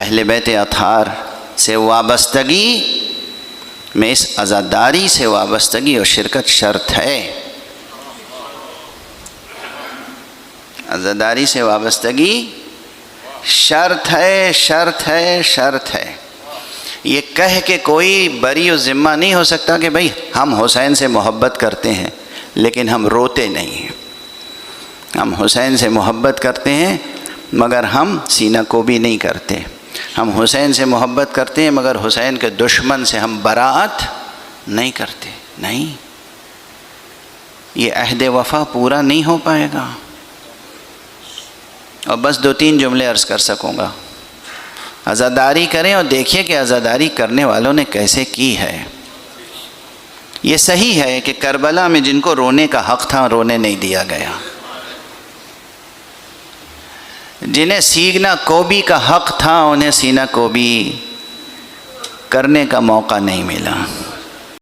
اہل بیت اطہار سے وابستگی میں اس عزاداری سے وابستگی اور شرکت شرط ہے. عزاداری سے وابستگی شرط ہے، شرط ہے، شرط ہے. یہ کہہ کے کوئی بری و ذمہ نہیں ہو سکتا کہ بھئی ہم حسین سے محبت کرتے ہیں لیکن ہم روتے نہیں ہیں. ہم حسین سے محبت کرتے ہیں مگر ہم سینہ کوبی نہیں کرتے. ہم حسین سے محبت کرتے ہیں مگر حسین کے دشمن سے ہم براءت نہیں کرتے. نہیں، یہ عہد وفا پورا نہیں ہو پائے گا. اور بس 2-3 جملے عرض کر سکوں گا. عزاداری کریں اور دیکھیے کہ عزاداری کرنے والوں نے کیسے کی ہے. یہ صحیح ہے کہ کربلا میں جن کو رونے کا حق تھا رونے نہیں دیا گیا، جنہیں سینہ کوبی کا حق تھا انہیں سینہ کوبی کرنے کا موقع نہیں ملا.